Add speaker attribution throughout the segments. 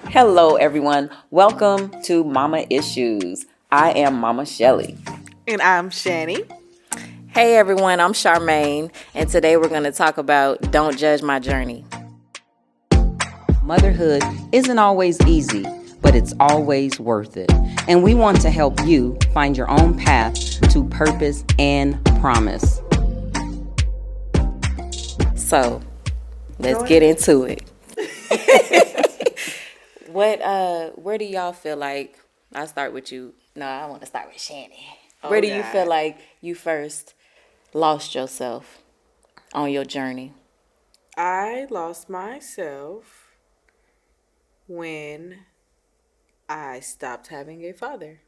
Speaker 1: Hello, everyone. Welcome to Mama Issues. I am Mama Shelly.
Speaker 2: And I'm Shani.
Speaker 3: Hey everyone, I'm Charmaine, and today we're going to talk about Don't Judge My Journey.
Speaker 1: Motherhood isn't always easy, but it's always worth it. And we want to help you find your own path to purpose and promise.
Speaker 3: So, let's get into it. Where do y'all feel like, I'll start with you. No, I want to start with Shani. Where do you feel like you first lost yourself on your journey?
Speaker 2: I lost myself when I stopped having a father.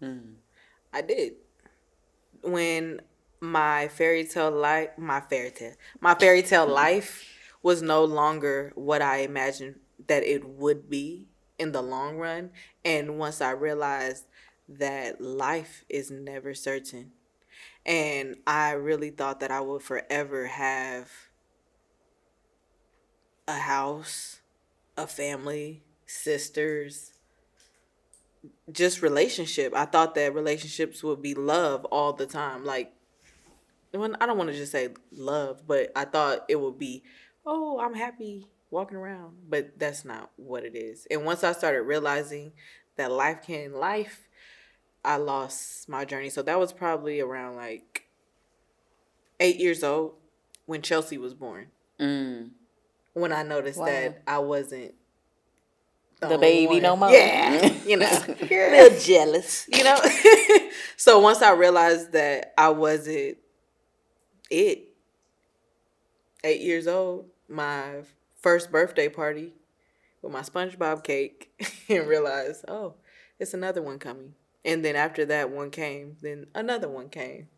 Speaker 2: I did. When my fairy tale life was no longer what I imagined that it would be in the long run. And once I realized that life is never certain, and I really thought that I would forever have a house, a family, sisters, just relationship. I thought that relationships would be love all the time. Like, when I don't want to just say love, but I thought it would be, oh, I'm happy walking around. But that's not what it is. And once I started realizing that life, I lost my journey. So that was probably around like 8 years old when Chelsea was born. When I noticed that I wasn't
Speaker 3: The baby
Speaker 2: one.
Speaker 3: no more.
Speaker 2: Yeah, a little jealous, So once I realized that I wasn't it, 8 years old, my first birthday party with my SpongeBob cake, and realized, oh, it's another one coming. And then after that one came, then another one came.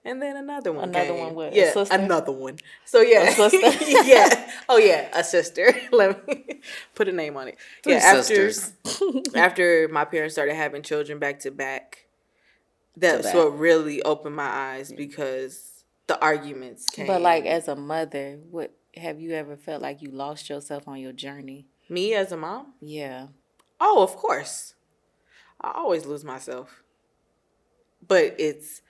Speaker 2: And then another one came.
Speaker 3: Another one with
Speaker 2: Yeah,
Speaker 3: a sister?
Speaker 2: another one. So yeah.
Speaker 3: A sister?
Speaker 2: Yeah. Oh yeah, a sister. Let me put a name on it.
Speaker 1: Three sisters.
Speaker 2: After my parents started having children back to back, that's what really opened my eyes, because the arguments came.
Speaker 3: But like, as a mother, what have you ever felt like you lost yourself on your journey?
Speaker 2: Me as a mom?
Speaker 3: Yeah.
Speaker 2: Oh, of course. I always lose myself. But it's,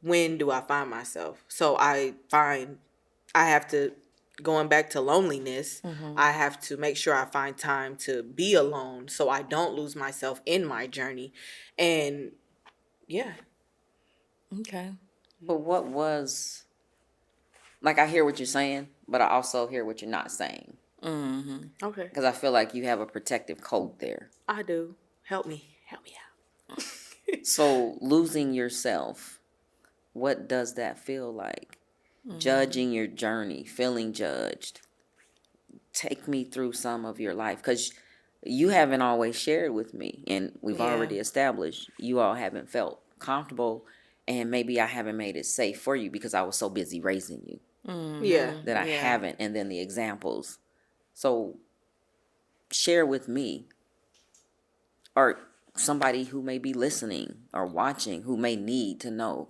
Speaker 2: when do I find myself? So I have to, going back to loneliness, I have to make sure I find time to be alone so I don't lose myself in my journey. And yeah.
Speaker 3: Okay.
Speaker 1: But what was, like, I hear what you're saying, but I also hear what you're not saying.
Speaker 2: Okay.
Speaker 1: Because I feel like you have a protective code there.
Speaker 2: I do. Help me out.
Speaker 1: So losing yourself, what does that feel like? Judging your journey, feeling judged. Take me through some of your life, because you haven't always shared with me, and we've already established you all haven't felt comfortable, and maybe I haven't made it safe for you because I was so busy raising you. That I haven't, and then the examples. So share with me, or somebody who may be listening or watching who may need to know.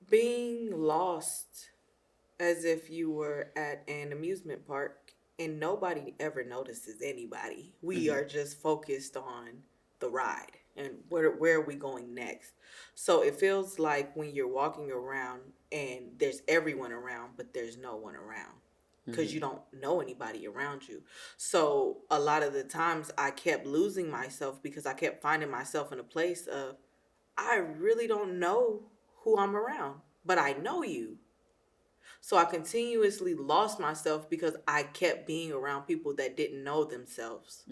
Speaker 2: Being lost, as if you were at an amusement park and nobody ever notices anybody. We are just focused on the ride and where are we going next. So it feels like when you're walking around and there's everyone around, but there's no one around, because you don't know anybody around you. So a lot of the times I kept losing myself because I kept finding myself in a place of, I really don't know who I'm around, but I know you. So I continuously lost myself because I kept being around people that didn't know themselves.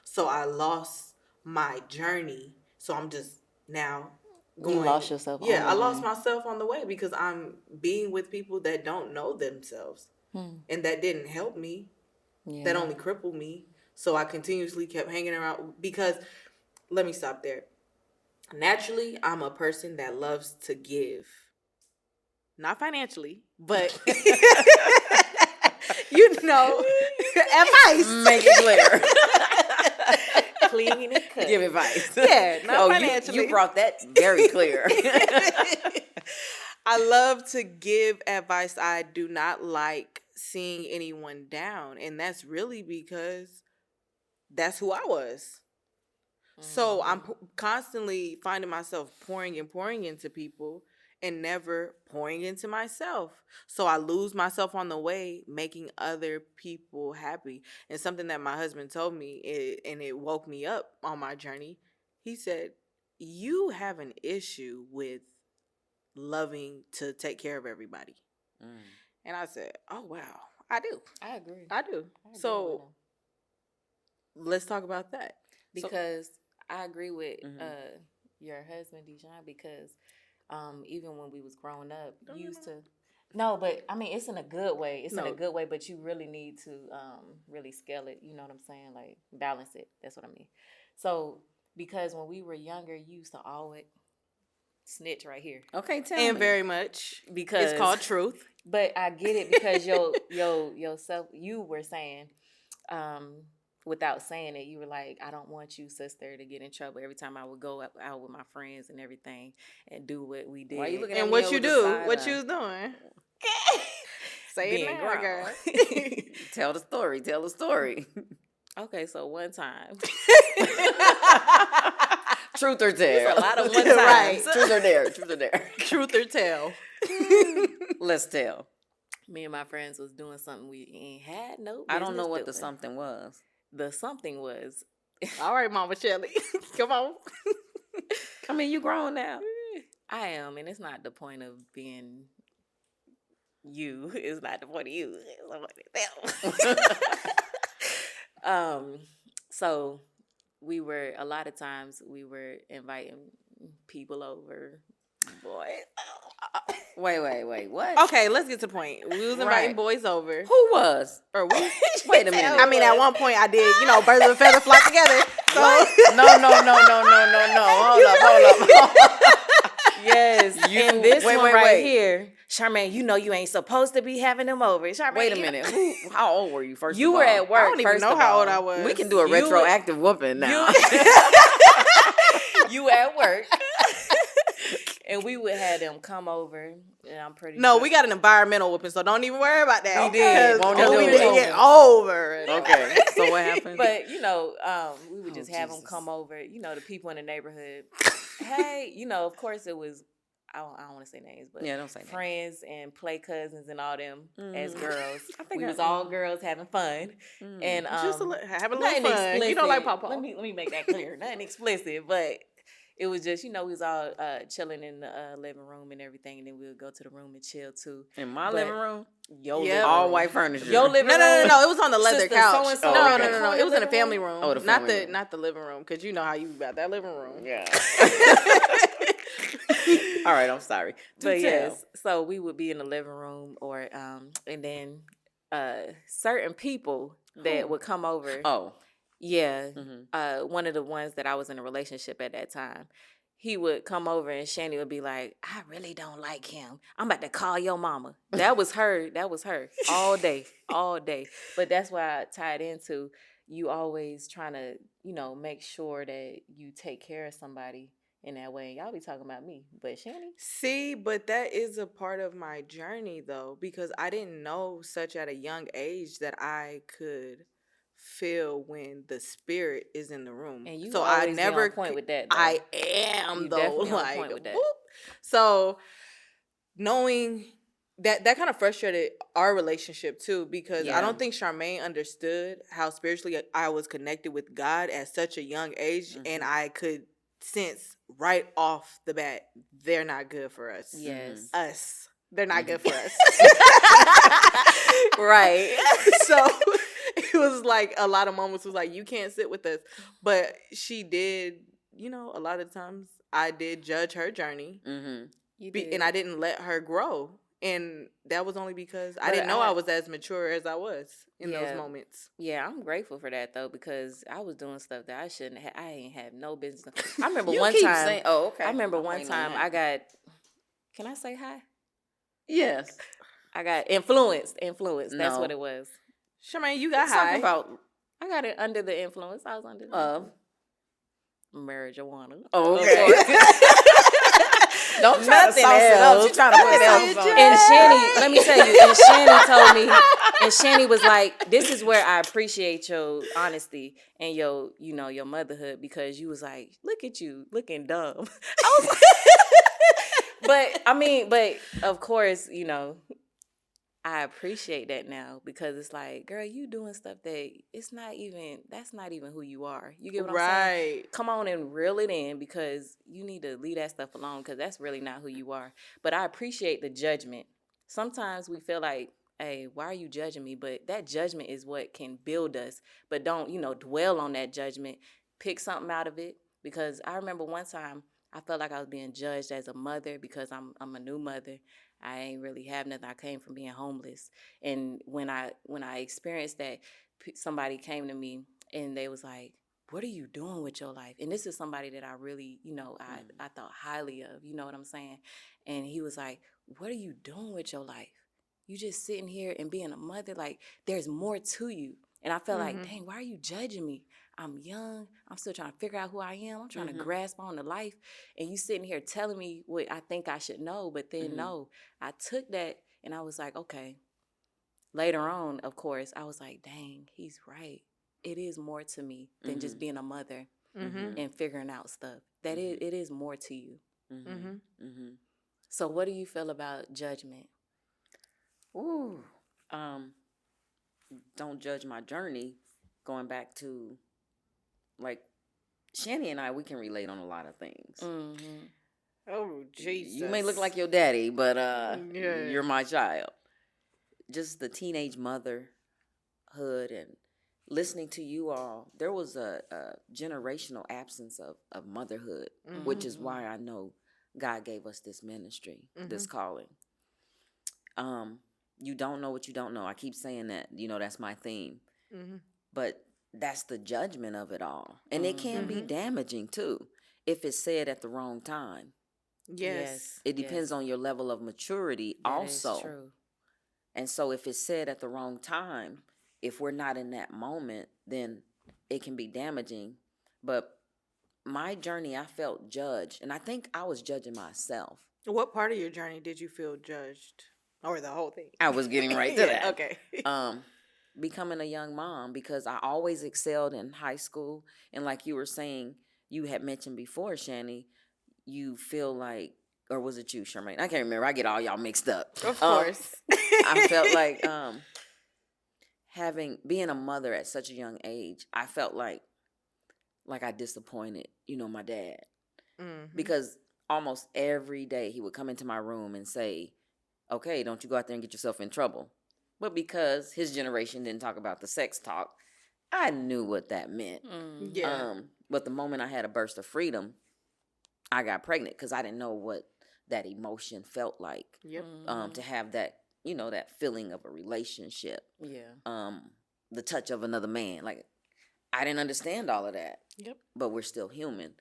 Speaker 2: So I lost my journey. So I'm just now going.
Speaker 3: You lost yourself on
Speaker 2: Yeah,
Speaker 3: the
Speaker 2: I lost
Speaker 3: way.
Speaker 2: myself on the way because I'm being with people that don't know themselves. And that didn't help me.
Speaker 3: Yeah.
Speaker 2: That only crippled me. So I continuously kept hanging around because, let me stop there. Naturally, I'm a person that loves to give. Not financially, but advice.
Speaker 1: Make it clear.
Speaker 2: Clean and cut.
Speaker 1: Give advice.
Speaker 2: Yeah, not
Speaker 1: you
Speaker 2: financially.
Speaker 1: brought that very clear.
Speaker 2: I love to give advice. I do not like seeing anyone down. And that's really because that's who I was. So I'm constantly finding myself pouring and pouring into people and never pouring into myself. So I lose myself on the way, making other people happy. And something that my husband told me, and it woke me up on my journey, he said, you have an issue with loving to take care of everybody. And I said, oh, wow, I do.
Speaker 3: I agree.
Speaker 2: I do. So let's talk about that.
Speaker 3: Because I agree with your husband, Dijon, because even when we was growing up, you used to. No, but I mean, it's in a good way. It's in a good way, but you really need to really scale it. You know what I'm saying? Like, balance it. That's what I mean. So, because when we were younger, you used to always snitch right here.
Speaker 1: Okay, tell
Speaker 2: And
Speaker 1: me.
Speaker 2: very much.
Speaker 3: Because
Speaker 2: it's called truth.
Speaker 3: But I get it because yourself, you were saying, without saying it, you were like, I don't want you, sister, to get in trouble every time I would go out with my friends and everything and do what we did.
Speaker 1: Why you looking at
Speaker 2: And
Speaker 1: me
Speaker 2: what
Speaker 1: over
Speaker 2: you
Speaker 1: the
Speaker 2: do?
Speaker 1: side
Speaker 2: What
Speaker 1: eye?
Speaker 2: you was doing? Say
Speaker 3: Being
Speaker 2: it now,
Speaker 3: grown.
Speaker 2: girl.
Speaker 1: Tell the story. Tell the story.
Speaker 3: Okay, so one time.
Speaker 1: Truth or dare?
Speaker 3: There's a lot of one times.
Speaker 2: Right.
Speaker 1: Truth or dare? Truth or dare?
Speaker 2: Truth or tell.
Speaker 1: Let's tell.
Speaker 3: Me and my friends was doing something we ain't had no business
Speaker 1: I don't know what the
Speaker 3: doing.
Speaker 1: something was.
Speaker 3: The something was.
Speaker 2: All right, Mama Shelly. Come on.
Speaker 1: I mean, you grown now.
Speaker 3: I am, and it's not the point of being you. It's not the point of you. It's the point of them. So we were, a lot of times we were inviting people over. Boy.
Speaker 1: Wait. What?
Speaker 2: Okay, let's get to the point. We was inviting
Speaker 1: Right.
Speaker 2: boys over.
Speaker 1: Who was?
Speaker 2: Or we?
Speaker 1: Wait a minute.
Speaker 2: I mean, at one point I did, birds of a feather flock together. So
Speaker 1: No. Hold up.
Speaker 3: Yes, and this
Speaker 1: wait,
Speaker 3: one
Speaker 1: wait,
Speaker 3: right
Speaker 1: wait.
Speaker 3: here, Charmaine, you ain't supposed to be having them over. Charmaine,
Speaker 1: Wait a minute. How old were you first?
Speaker 3: You
Speaker 1: of
Speaker 3: were
Speaker 1: all?
Speaker 3: at work.
Speaker 2: I don't even
Speaker 3: first
Speaker 2: know
Speaker 3: of
Speaker 2: how
Speaker 3: all.
Speaker 2: old I was.
Speaker 1: We can do a
Speaker 3: You were-
Speaker 1: retroactive whooping now.
Speaker 3: You at work, and we would have them come over, and I'm pretty.
Speaker 2: No,
Speaker 3: sure.
Speaker 2: we got an environmental whooping, so don't even worry about that.
Speaker 3: We did.
Speaker 2: Because
Speaker 1: Won't
Speaker 2: we
Speaker 1: do
Speaker 2: didn't
Speaker 1: it.
Speaker 2: get over.
Speaker 1: Okay. So what happened?
Speaker 3: But we would just have them
Speaker 1: Jesus.
Speaker 3: come over. The people in the neighborhood. Hey, of course it was. I don't want to say names, but
Speaker 1: Yeah, don't say names.
Speaker 3: friends and play cousins and all them as girls.
Speaker 1: I think
Speaker 3: We
Speaker 1: I-
Speaker 3: was all girls having fun, and
Speaker 2: Just having a
Speaker 3: nothing
Speaker 2: little fun.
Speaker 3: explicit.
Speaker 2: You don't like Pawpaw.
Speaker 3: Let me make that clear. Nothing explicit, but it was just we was all chilling in the living room and everything, and then we would go to the room and chill too.
Speaker 1: In my
Speaker 3: But-
Speaker 1: living room,
Speaker 3: Yo,
Speaker 2: Yeah.
Speaker 3: living
Speaker 1: all
Speaker 3: room.
Speaker 1: white furniture.
Speaker 3: Your living
Speaker 2: No,
Speaker 3: room.
Speaker 2: it was on the leather
Speaker 3: Sister
Speaker 2: couch.
Speaker 3: so-and-so
Speaker 2: No,
Speaker 1: in the
Speaker 2: no. It was in the
Speaker 3: living
Speaker 2: family
Speaker 3: room?
Speaker 2: room.
Speaker 1: Oh, the
Speaker 2: not
Speaker 1: family
Speaker 2: the
Speaker 1: room.
Speaker 2: not the living room, because you know how you about that living room.
Speaker 1: Yeah. All right, I'm sorry. Do
Speaker 3: But
Speaker 1: tell.
Speaker 3: yes, so we would be in the living room, or and then certain people that would come over.
Speaker 1: Oh.
Speaker 3: Yeah,
Speaker 1: Mhm.
Speaker 3: one of the ones that I was in a relationship at that time. He would come over and Shani would be like, I really don't like him. I'm about to call your mama. That was her. That was her. All day. All day. But that's why I tied into you always trying to, make sure that you take care of somebody in that way. Y'all be talking about me. But Shani?
Speaker 2: See, but that is a part of my journey, though, because I didn't know such at a young age that I could feel when the spirit is in the room.
Speaker 3: And you
Speaker 2: so
Speaker 3: always
Speaker 2: I never
Speaker 3: be on point with that, though.
Speaker 2: I am
Speaker 3: You
Speaker 2: though,
Speaker 3: definitely on
Speaker 2: like
Speaker 3: point with that.
Speaker 2: whoop. So knowing that kind of frustrated our relationship too, because
Speaker 1: Yeah.
Speaker 2: I don't think Charmaine understood how spiritually I was connected with God at such a young age, and I could sense right off the bat they're not good for us.
Speaker 3: Yes.
Speaker 2: Us. They're not good for us.
Speaker 3: Right.
Speaker 2: So it was like a lot of moments was like, you can't sit with us. But she did, a lot of times I did judge her journey,
Speaker 1: Mhm.
Speaker 3: You did.
Speaker 2: and I didn't let her grow. And that was only because I
Speaker 3: But
Speaker 2: didn't know
Speaker 3: I-
Speaker 2: I was as mature as I was in
Speaker 3: Yeah.
Speaker 2: those moments.
Speaker 3: Yeah, I'm grateful for that though, because I was doing stuff that I shouldn't have. I ain't have no business. I remember
Speaker 1: You
Speaker 3: one
Speaker 1: keep
Speaker 3: time.
Speaker 1: saying, oh, okay.
Speaker 3: I remember
Speaker 1: I'm
Speaker 3: one
Speaker 1: waiting on
Speaker 3: time
Speaker 1: that.
Speaker 3: I got. Can I say hi?
Speaker 1: Yes.
Speaker 3: I got influenced. Influenced. That's
Speaker 1: No.
Speaker 3: what it was.
Speaker 2: Charmaine, you got
Speaker 1: Let's talk
Speaker 2: high.
Speaker 1: about
Speaker 3: I got it under the influence. I was under the
Speaker 1: of.
Speaker 3: marijuana.
Speaker 1: Oh,
Speaker 3: Of
Speaker 1: okay.
Speaker 3: course.
Speaker 2: Don't try to
Speaker 1: Nothing
Speaker 2: sauce it up.
Speaker 1: else.
Speaker 2: She trying to put it else on.
Speaker 3: And Shanny, let me tell you, and Shanny told me, and Shanny was like, "This is where I appreciate your honesty and your, your motherhood, because you was like, look at you, looking dumb." I was like, but of course, I appreciate that now, because it's like, girl, you doing stuff that's not even who you are. You get what I'm saying?
Speaker 2: Right.
Speaker 3: Come on and reel it in, because you need to leave that stuff alone, because that's really not who you are. But I appreciate the judgment. Sometimes we feel like, hey, why are you judging me? But that judgment is what can build us. But don't, dwell on that judgment. Pick something out of it. Because I remember one time I felt like I was being judged as a mother, because I'm a new mother. I ain't really have nothing. I came from being homeless, and when I experienced that, somebody came to me and they was like, "What are you doing with your life?" And this is somebody that I really, I thought highly of. You know what I'm saying? And he was like, "What are you doing with your life? You just sitting here and being a mother. Like, there's more to you." And I felt like, dang, why are you judging me? I'm young. I'm still trying to figure out who I am. I'm trying to grasp on the life. And you sitting here telling me what I think I should know. But then, no, I took that and I was like, okay. Later on, of course, I was like, dang, he's right. It is more to me than just being a mother and figuring out stuff. That it is more to you. So what do you feel about judgment?
Speaker 1: Ooh. Don't judge my journey. Going back to, like, Shanny and I, we can relate on a lot of things.
Speaker 2: Oh, Jesus.
Speaker 1: You may look like your daddy, but
Speaker 2: Yeah.
Speaker 1: you're my child. Just the teenage motherhood and listening to you all, there was a generational absence of motherhood, which is why I know God gave us this ministry, this calling. You don't know what you don't know. I keep saying that, that's my theme. But that's the judgment of it all. And it can be damaging too if it's said at the wrong time.
Speaker 2: Yes.
Speaker 1: It depends on your level of maturity
Speaker 3: That
Speaker 1: also.
Speaker 3: is true.
Speaker 1: And so if it's said at the wrong time, if we're not in that moment, then it can be damaging. But my journey, I felt judged. And I think I was judging myself.
Speaker 2: What part of your journey did you feel judged? Or the whole thing?
Speaker 1: I was getting right to that.
Speaker 2: Okay.
Speaker 1: Becoming a young mom, because I always excelled in high school. And like you were saying, you had mentioned before, Shani, you feel like, or was it you, Charmaine? I can't remember. I get all y'all mixed up.
Speaker 2: Of course.
Speaker 1: I felt like being a mother at such a young age, I felt like I disappointed, my dad. Because almost every day he would come into my room and say, okay, don't you go out there and get yourself in trouble. But because his generation didn't talk about the sex talk, I knew what that meant.
Speaker 2: Yeah.
Speaker 1: But the moment I had a burst of freedom, I got pregnant because I didn't know what that emotion felt like.
Speaker 2: Yep.
Speaker 1: To have that, that feeling of a relationship.
Speaker 3: Yeah.
Speaker 1: The touch of another man. Like, I didn't understand all of that.
Speaker 2: Yep.
Speaker 1: But we're still human.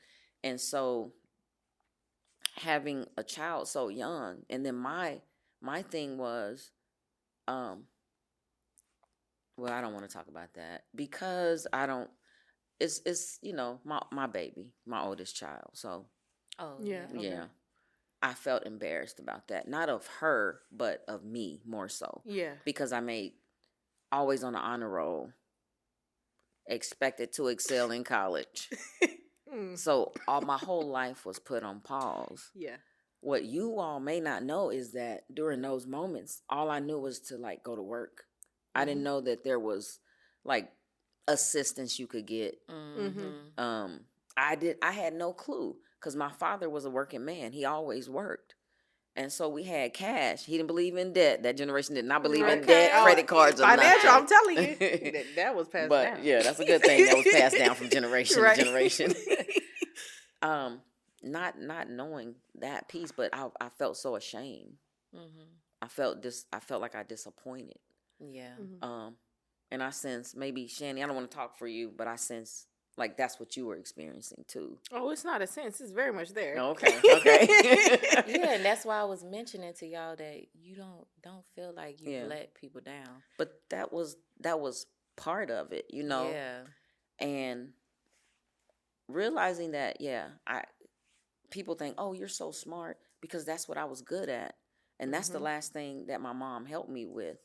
Speaker 1: And so having a child so young, and then my thing was, well, I don't want to talk about that because I don't. It's my baby, my oldest child. So,
Speaker 2: Yeah. Okay.
Speaker 1: yeah, I felt embarrassed about that. Not of her, but of me more so.
Speaker 2: Yeah.
Speaker 1: Because I made always on the honor roll, expected to excel in college. So my whole life was put on pause.
Speaker 2: Yeah.
Speaker 1: What you all may not know is that during those moments, all I knew was to go to work. I didn't know that there was assistance you could get. I had no clue because my father was a working man. He always worked. And so we had cash. He didn't believe in debt. That generation did not believe in debt, credit cards, or
Speaker 2: financial.
Speaker 1: nothing.
Speaker 2: I'm telling you, that was passed down.
Speaker 1: But yeah, that's a good thing. That was passed down from generation to generation. Not knowing that piece, but I felt so ashamed. I felt like I disappointed.
Speaker 3: Yeah.
Speaker 1: And I sense maybe Shani, I don't want to talk for you, but I sense like that's what you were experiencing too.
Speaker 2: Oh, it's not a sense. It's very much there.
Speaker 1: Okay.
Speaker 3: Yeah, and that's why I was mentioning to y'all that you don't feel like you let people down.
Speaker 1: But that was part of it,
Speaker 3: Yeah.
Speaker 1: And realizing that, people think, oh, you're so smart because that's what I was good at. And that's the last thing that my mom helped me with.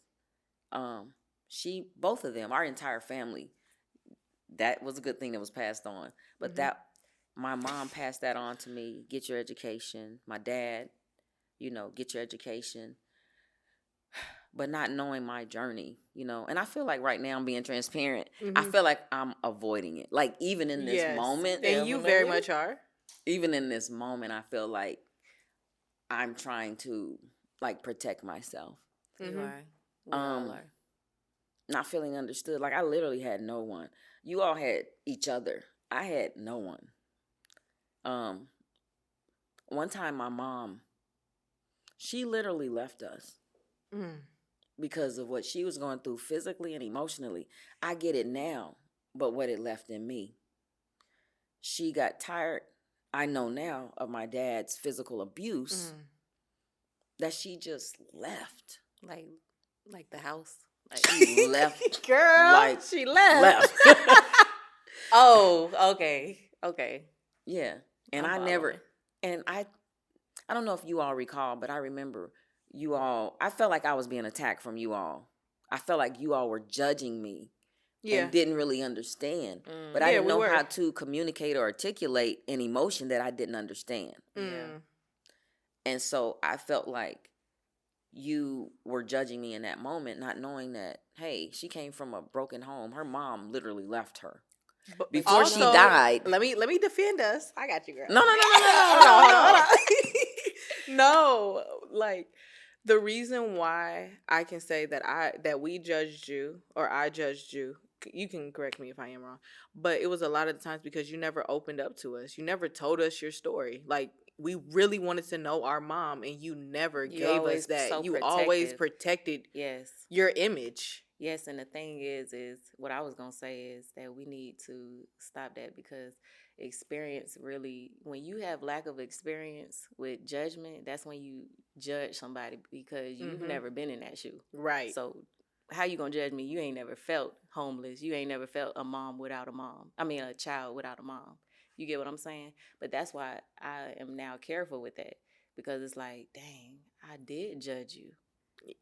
Speaker 1: Both of them, our entire family, that was a good thing that was passed on. But my mom passed that on to me. Get your education. My dad, get your education. But not knowing my journey, and I feel like right now I'm being transparent. I feel like I'm avoiding it. Like even in this moment,
Speaker 2: and you very much are.
Speaker 1: Even in this moment, I feel like I'm trying to like protect myself.
Speaker 3: You are. We all are.
Speaker 1: Not feeling understood. Like I literally had no one. You all had each other. I had no one. One time my mom, she literally left us. Because of what she was going through physically and emotionally. I get it now, but what it left in me. She got tired, I know now, of my dad's physical abuse, that she just left.
Speaker 3: Like the house. Like
Speaker 1: she left.
Speaker 2: Girl,
Speaker 1: like,
Speaker 2: she left.
Speaker 3: Oh, okay.
Speaker 1: Yeah. And I don't know if you all recall, but I remember I felt like I was being attacked from you all. I felt like you all were judging me and didn't really understand. But I didn't know how to communicate or articulate an emotion that I didn't understand.
Speaker 3: Yeah.
Speaker 1: And so I felt like you were judging me in that moment, not knowing that, hey, she came from a broken home. Her mom literally left her. Before
Speaker 2: also,
Speaker 1: she died.
Speaker 2: Let me defend us. I got you, girl.
Speaker 1: No.
Speaker 2: Hold on. No, like the reason why I can say that we judged you or I judged you, you can correct me if I am wrong, but it was a lot of the times because you never opened up to us. You never told us your story. Like we really wanted to know our mom and you never gave us that.
Speaker 3: So
Speaker 2: you always protected your image.
Speaker 3: Yes, and the thing is what I was going to say is that we need to stop that because experience really, when you have lack of experience with judgment, that's when you judge somebody because you've never been in that shoe.
Speaker 2: Right.
Speaker 3: So how you going to judge me? You ain't never felt homeless. You ain't never felt a mom without a mom. I mean, a child without a mom. You get what I'm saying? But that's why I am now careful with that because it's like, dang, I did judge you.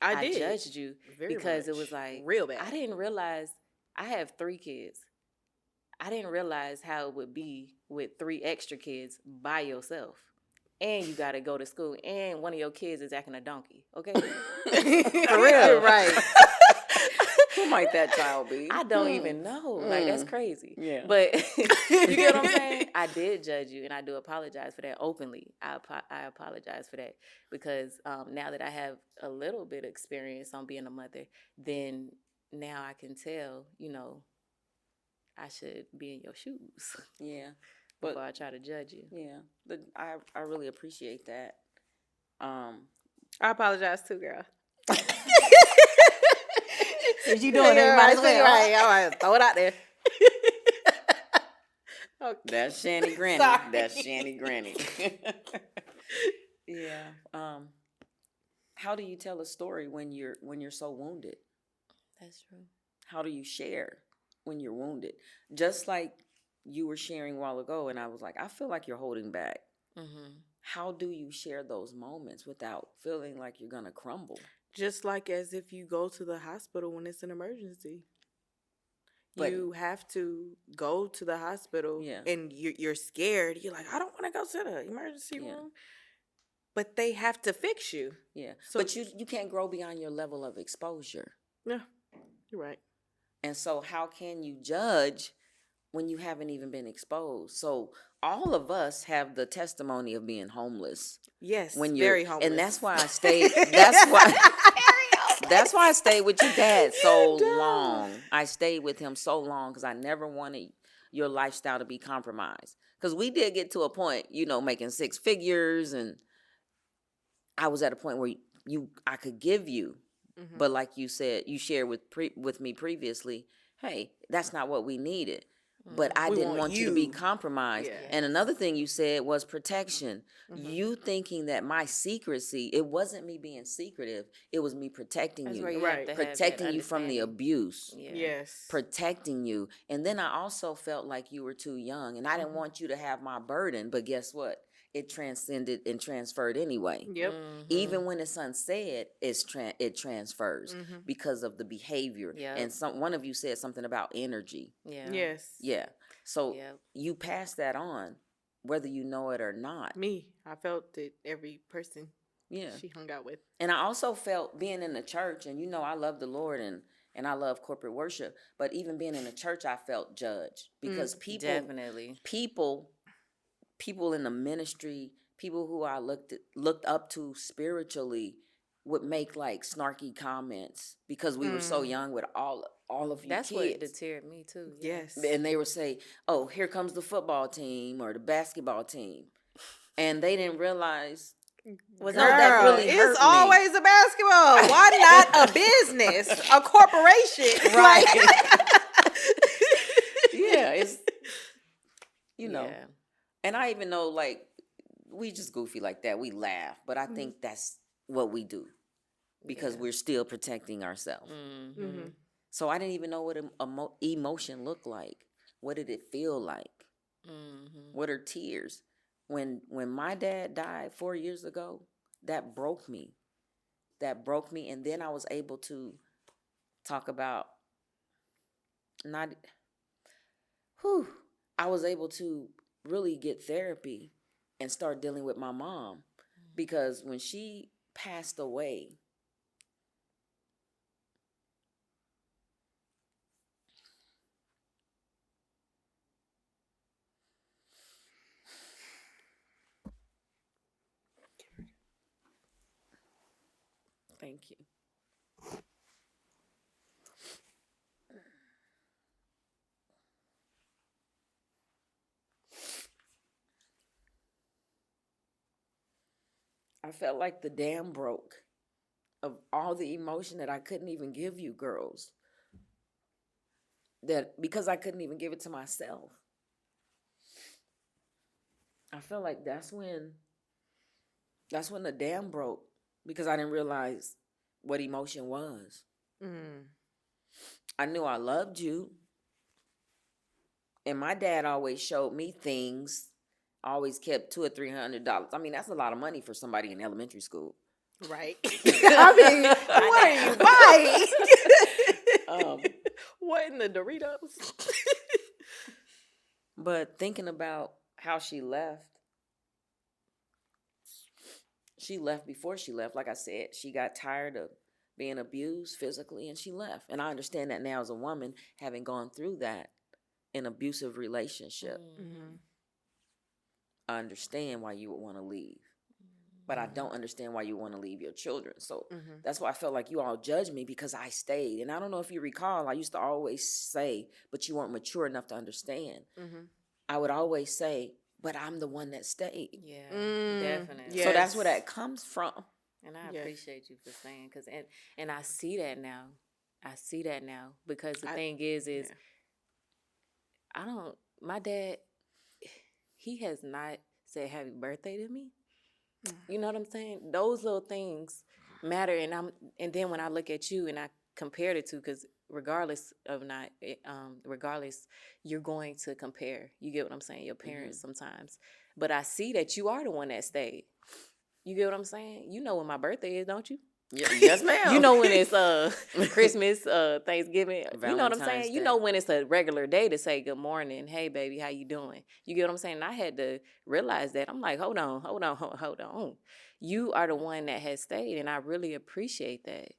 Speaker 3: I judged you because it was like
Speaker 2: real bad.
Speaker 3: I didn't realize I have 3 kids. I didn't realize how it would be with 3 extra kids by yourself. And you got to go to school. And one of your kids is acting a donkey. Okay?
Speaker 1: For real.
Speaker 2: Right.
Speaker 1: Who might that child be?
Speaker 3: I don't even know. Like, that's crazy.
Speaker 1: Yeah.
Speaker 3: But you get what I'm saying? I did judge you, and I do apologize for that openly. I apologize for that because now that I have a little bit of experience on being a mother, then now I can tell, I should be in your shoes.
Speaker 1: Yeah.
Speaker 3: Before I try to judge you.
Speaker 1: Yeah. But I really appreciate that.
Speaker 2: I apologize too, girl.
Speaker 3: If you doing it, you might as well.
Speaker 2: Right. All right. Throw it out there.
Speaker 1: Okay. That's Shanny Granny. That's Shanny Granny. Yeah. How do you tell a story when you're so wounded?
Speaker 3: That's true.
Speaker 1: How do you share when you're wounded? Just like you were sharing a while ago, and I was like, I feel like you're holding back. Mm-hmm. How do you share those moments without feeling like you're gonna crumble?
Speaker 2: Just like as if you go to the hospital when it's an emergency. But you have to go to the hospital and you're scared. You're like, I don't want to go to the emergency room. But they have to fix you.
Speaker 1: Yeah. So, but you can't grow beyond your level of exposure.
Speaker 2: Yeah, you're right.
Speaker 1: And so how can you judge when you haven't even been exposed? So all of us have the testimony of being homeless.
Speaker 2: Yes,
Speaker 1: when you're
Speaker 2: very homeless.
Speaker 1: And that's why I stayed. That's why I stayed with your dad so long. I stayed with him so long because I never wanted your lifestyle to be compromised. Because we did get to a point, making 6 figures, and I was at a point where I could give you, but like you said, you shared with me previously. Hey, that's not what we needed. But I didn't want you to be compromised. Yeah. And another thing you said was protection. You thinking that my secrecy, it wasn't me being secretive. It was me protecting you.
Speaker 3: Right.
Speaker 1: Protecting you from the abuse.
Speaker 2: Yeah. Yes.
Speaker 1: Protecting you. And then I also felt like you were too young. And I didn't want you to have my burden. But guess what? it transcended and transferred anyway.
Speaker 2: Yep.
Speaker 1: Even when it's unsaid, it transfers because of the behavior.
Speaker 3: Yep.
Speaker 1: And one of you said something about energy.
Speaker 3: Yeah.
Speaker 2: Yes.
Speaker 1: Yeah. So
Speaker 3: Yep.
Speaker 1: you pass that on, whether you know it or not.
Speaker 2: Me, I felt it every person
Speaker 1: Yeah.
Speaker 2: she hung out with.
Speaker 1: And I also felt being in the church, and I love the Lord and I love corporate worship, but even being in the church, I felt judged because
Speaker 3: Definitely.
Speaker 1: people in the ministry, people who I looked up to spiritually, would make like snarky comments because we were so young with all of you
Speaker 3: That's
Speaker 1: kids.
Speaker 3: what deterred me too. Yeah.
Speaker 2: Yes.
Speaker 1: And they would say, "Oh, here comes the football team or the basketball team," and they didn't realize.
Speaker 2: Girl,
Speaker 1: that really hurt
Speaker 2: it's
Speaker 1: me.
Speaker 2: always a basketball. Why not a business, a corporation?
Speaker 1: Right.
Speaker 2: Like,
Speaker 1: Yeah, it's know.
Speaker 3: Yeah.
Speaker 1: And I even know, like, we just goofy like that. We laugh, but I think that's what we do because we're still protecting ourselves. So I didn't even know what emotion looked like. What did it feel like? What are tears? When my dad died 4 years ago, that broke me. And then I was able to talk about I was able to really get therapy and start dealing with my mom because when she passed away, thank you. I felt like the dam broke of all the emotion that I couldn't even give you girls. That because I couldn't even give it to myself. I felt like that's when the dam broke because I didn't realize what emotion was. I knew I loved you. And my dad always showed me things. Always kept $200 or $300. I mean, that's a lot of money for somebody in elementary school.
Speaker 2: right. I mean, what are you buying? What in the Doritos?
Speaker 1: But thinking about how she left before she left. Like I said, she got tired of being abused physically and she left. And I understand that now as a woman, having gone through that, an abusive relationship. I understand why you would want to leave. But I don't understand why you want to leave your children. So that's why I felt like you all judged me because I stayed. And I don't know if you recall, I used to always say, but you weren't mature enough to understand. I would always say, but I'm the one that stayed.
Speaker 3: Yeah, definitely.
Speaker 2: Yes.
Speaker 1: So that's where that comes from.
Speaker 3: And I appreciate you for saying, because and I see that now. Because the thing is my dad, he has not said happy birthday to me. You know what I'm saying? Those little things matter. And then when I look at you and I compared it to, because regardless, you're going to compare. You get what I'm saying? Your parents sometimes. But I see that you are the one that stayed. You get what I'm saying? You know when my birthday is, don't you?
Speaker 1: Yes, ma'am.
Speaker 3: You know when it's Christmas, Thanksgiving. You know what I'm
Speaker 1: Valentine's
Speaker 3: saying? You
Speaker 1: Day.
Speaker 3: know when it's a regular day to say good morning. Hey, baby, how you doing? You get what I'm saying? And I had to realize that. I'm like, hold on. You are the one that has stayed, and I really appreciate that.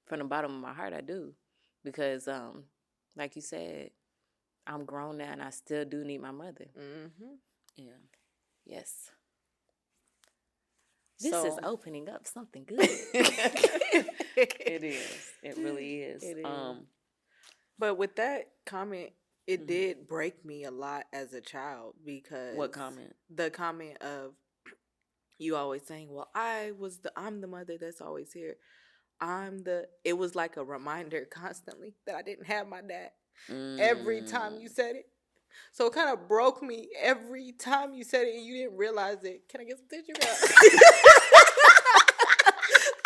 Speaker 3: From the bottom of my heart, I do. Because, like you said, I'm grown now, and I still do need my mother.
Speaker 1: Yeah.
Speaker 3: Yes. This is opening up something good.
Speaker 1: It is. It really is.
Speaker 3: It is.
Speaker 2: But with that comment, it did break me a lot as a child because
Speaker 1: What comment?
Speaker 2: The comment of you always saying, "Well, I'm the mother that's always here. It was like a reminder constantly that I didn't have my dad every time you said it. So it kind of broke me every time you said it and you didn't realize it. Can I get some tissue?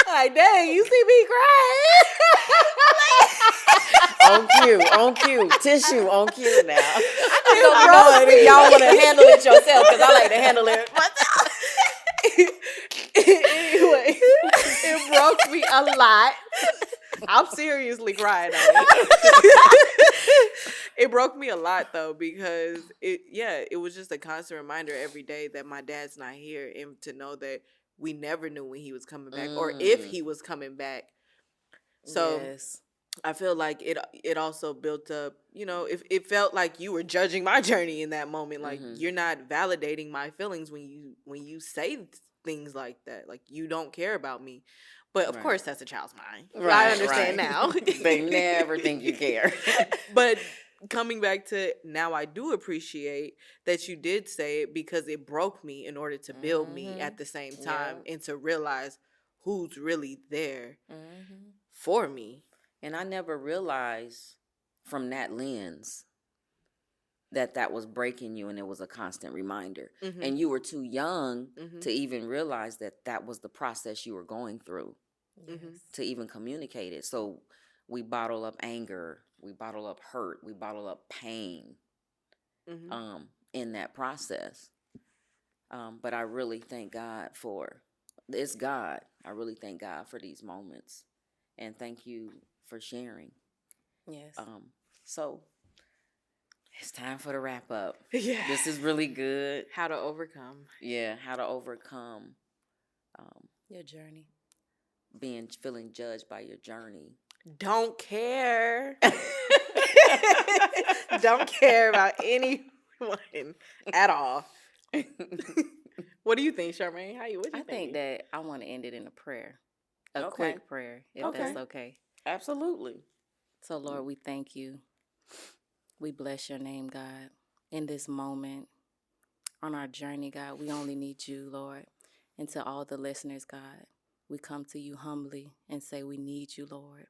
Speaker 2: Like, dang, you see me crying.
Speaker 1: On cue. Tissue on cue now.
Speaker 3: Y'all want to handle it yourself because I like to handle it myself.
Speaker 2: It broke me a lot. I'm seriously crying on it. It broke me a lot though, because it was just a constant reminder every day that my dad's not here, and to know that we never knew when he was coming back or if he was coming back. So
Speaker 3: Yes.
Speaker 2: I feel like it also built up, it felt like you were judging my journey in that moment. Like, you're not validating my feelings when you say things like that. Like, you don't care about me. But of course, that's a child's mind. I understand now.
Speaker 1: They never think you care.
Speaker 2: But coming back to now, I do appreciate that you did say it, because it broke me in order to build me at the same time, and to realize who's really there for me.
Speaker 1: And I never realized from that lens that was breaking you, and it was a constant reminder. And you were too young to even realize that was the process you were going through, to even communicate it. So we bottle up anger, we bottle up hurt, we bottle up pain in that process. But I really thank God it's God. I really thank God for these moments. And thank you for sharing.
Speaker 3: Yes.
Speaker 1: So it's time for the wrap up.
Speaker 2: Yeah.
Speaker 1: This is really good.
Speaker 2: How to overcome.
Speaker 1: Yeah, how to overcome
Speaker 3: Your journey.
Speaker 1: feeling judged by your journey.
Speaker 2: Don't care. Don't care about anyone at all. What do you think, Charmaine? What do you
Speaker 3: think that I want to end it in a prayer. A
Speaker 1: Okay.
Speaker 3: quick prayer, if that's okay.
Speaker 1: Absolutely.
Speaker 3: So, Lord, we thank you. We bless your name, God. In this moment, on our journey, God, we only need you, Lord. And to all the listeners, God, we come to you humbly and say we need you, Lord,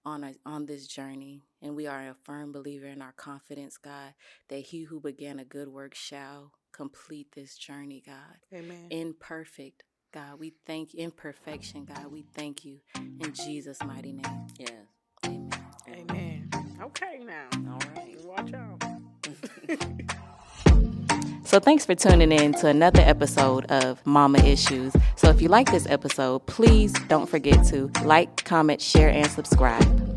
Speaker 3: on this journey. And we are a firm believer in our confidence, God, that he who began a good work shall complete this journey, God.
Speaker 2: Amen.
Speaker 3: Imperfect, God, we thank you. Imperfection, God, we thank you. In Jesus' mighty name.
Speaker 1: Yes.
Speaker 3: Amen.
Speaker 2: Amen. Okay, now.
Speaker 1: All right.
Speaker 2: Watch out.
Speaker 3: So thanks for tuning in to another episode of Mama Issues. So if you like this episode, please don't forget to like, comment, share, and subscribe.